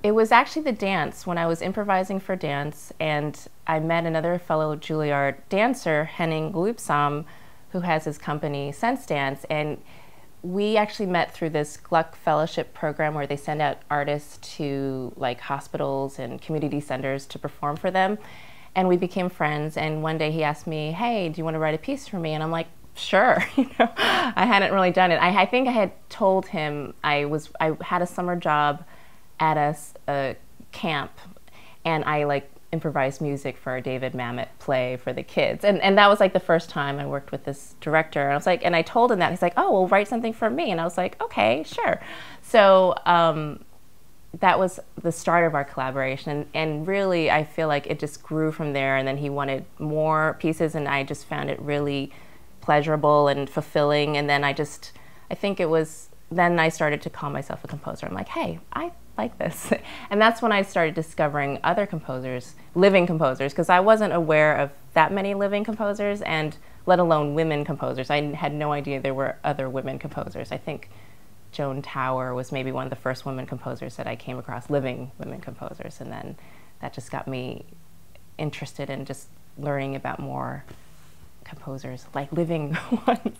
It was actually the dance, when I was improvising for dance, and I met another fellow Juilliard dancer, Henning Glubsam, who has his company Sense Dance, and we actually met through this Gluck Fellowship program where they send out artists to like hospitals and community centers to perform for them. And we became friends, and one day he asked me, hey, do you want to write a piece for me? And I'm like, sure. I hadn't really done it. I think I had told him I had a summer job at a camp, and I like improvised music for a David Mamet play for the kids. And that was like the first time I worked with this director. And I was like, and I told him that. He's like, oh, well, write something for me. And I was like, okay, sure. So that was the start of our collaboration. And really, I feel like it just grew from there. And then he wanted more pieces, and I just found it really pleasurable and fulfilling. And then I think it was, then I started to call myself a composer. I'm like, hey, I like this. And that's when I started discovering other composers, living composers, because I wasn't aware of that many living composers, and let alone women composers. I had no idea there were other women composers. I think Joan Tower was maybe one of the first women composers that I came across, living women composers. And then that just got me interested in just learning about more composers, like living ones.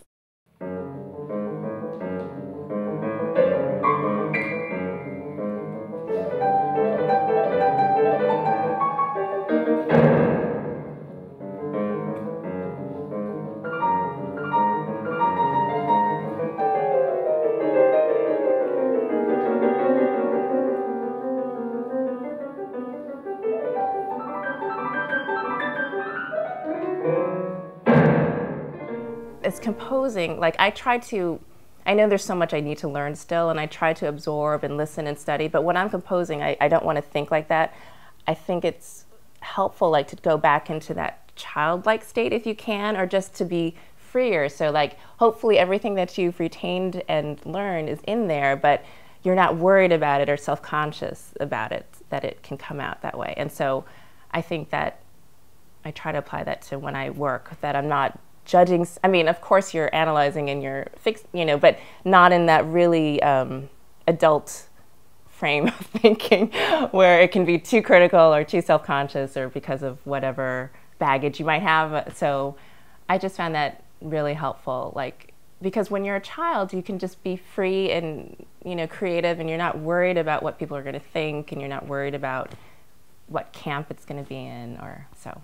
As composing, like I know there's so much I need to learn still, and I try to absorb and listen and study, but when I'm composing, I don't want to think like that. I think it's helpful like to go back into that childlike state if you can, or just to be freer. So like hopefully everything that you've retained and learned is in there, but you're not worried about it or self-conscious about it, that it can come out that way. And so I think that I try to apply that to when I work, that I'm not judging. I mean, of course you're analyzing and you're fixed, but not in that really adult frame of thinking where it can be too critical or too self-conscious, or because of whatever baggage you might have. So I just found that really helpful, like, because when you're a child, you can just be free and, creative, and you're not worried about what people are going to think, and you're not worried about what camp it's going to be in, or so.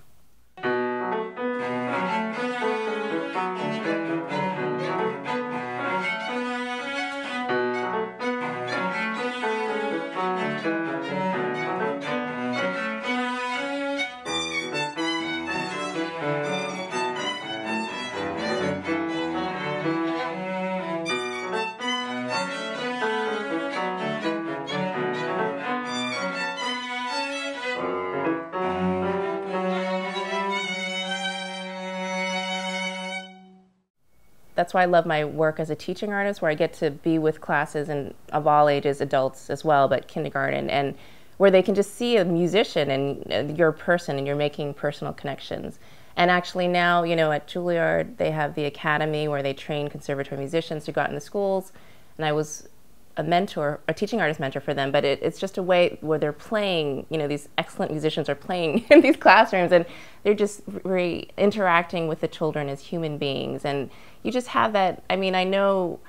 That's why I love my work as a teaching artist, where I get to be with classes and of all ages, adults as well, but kindergarten, and where they can just see a musician and you're a person and you're making personal connections. And actually now, at Juilliard, they have the academy where they train conservatory musicians to go out in the schools. And I was a teaching artist mentor for them, but it's just a way where they're playing, these excellent musicians are playing in these classrooms, and they're just really interacting with the children as human beings. And you just have that, I know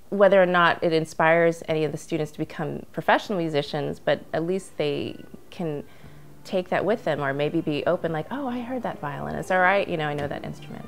whether or not it inspires any of the students to become professional musicians, but at least they can take that with them, or maybe be open, like, oh, I heard that violinist, or I know that instrument.